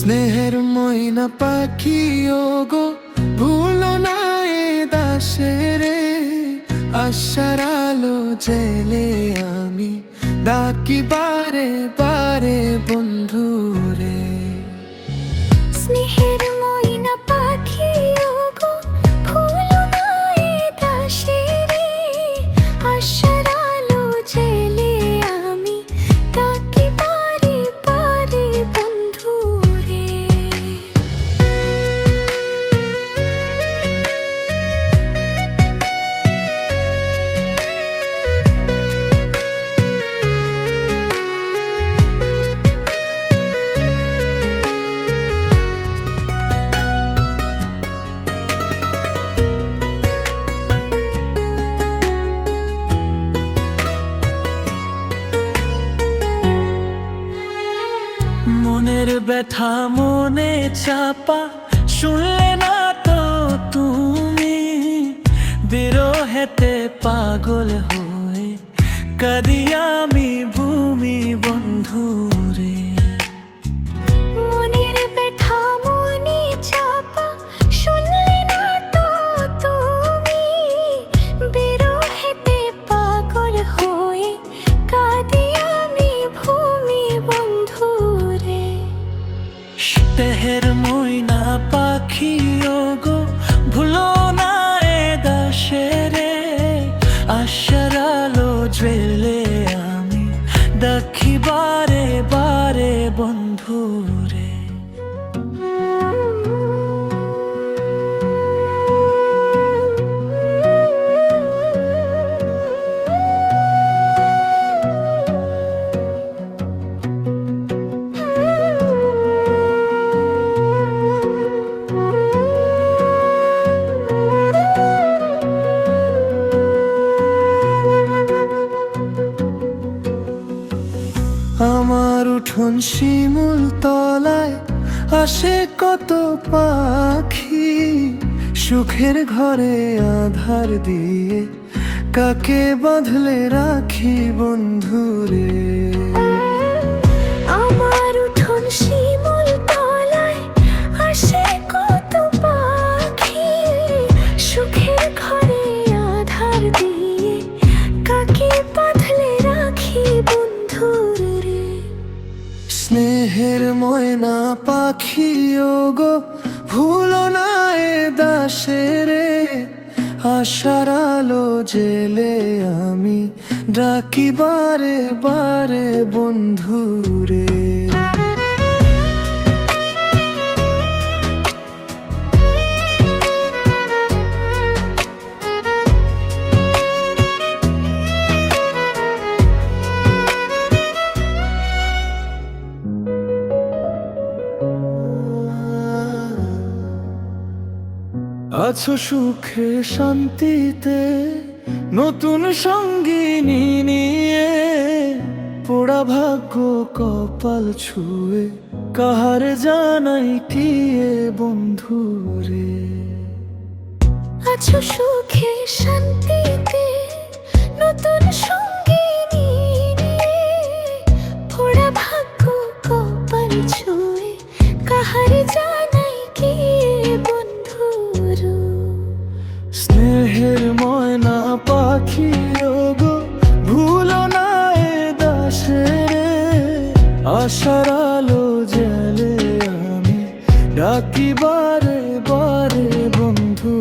স্নেহের ময়না পাখি ওগো, ভুলো না এ দাসের আশার আলো জেলে আমি ডাকি বারে বারে বন্ধু রে। স্নেহের ময়না পাখি ওগো, ভুলো না এ দাসের আশার আলো জেলে আমি ডাকি বারে বারে বন্ধু রে। মনের ব্যথা মনে চাপা শুনলে না তো তুমি, বিরহেতে পাগল হয়ে কাঁদি আমি ভূমি বন্ধু রে। মনের ব্যথা মনে চাপা শুনলে না তো তুমি, বিরহেতে পাগল হয়ে কাঁদি আমি ভূমি বন্ধু রে। স্নেহের ময়না পাখি ওগো, ভুলো না এ দাসের আশার আলো জেলে আমি ডাকি বারে বারে বন্ধু রে। আমার উঠোন শিমুল তলায় আসে কত পাখি, সুখের ঘরে আধার দিয়ে কাকে বাঁধলে রাখি বন্ধু রে। আমার উঠোন শিমুল তলায় আসে কত পাখি, সুখের ঘরে আধার দিয়ে কাকে বাঁধলে রাখি বন্ধু রে। স্নেহের ময়না পাখি ওগো, ভুলো না এ দাসের আশার আলো জেলে আমি ডাকি বারে বারে বন্ধু রে। আছো সুখে শান্তিতে নতুন সঙ্গিনী নিয়ে, পোড়া ভাগ্য কপাল ছুঁয়ে কাহারে জানাই কি এ বন্ধু রে। আছো সুখে শান্তিতে নতুন সঙ্গিনী নিয়ে, পোড়া ভাগ্য কপাল ছুঁয়ে কাহারে জানাই কি বন্ধু রে। স্নেহের ময়না পাখি ওগো, ভুলো না এ দাসের আশার আলো জেলে আমি ডাকি বারে বারে বন্ধু।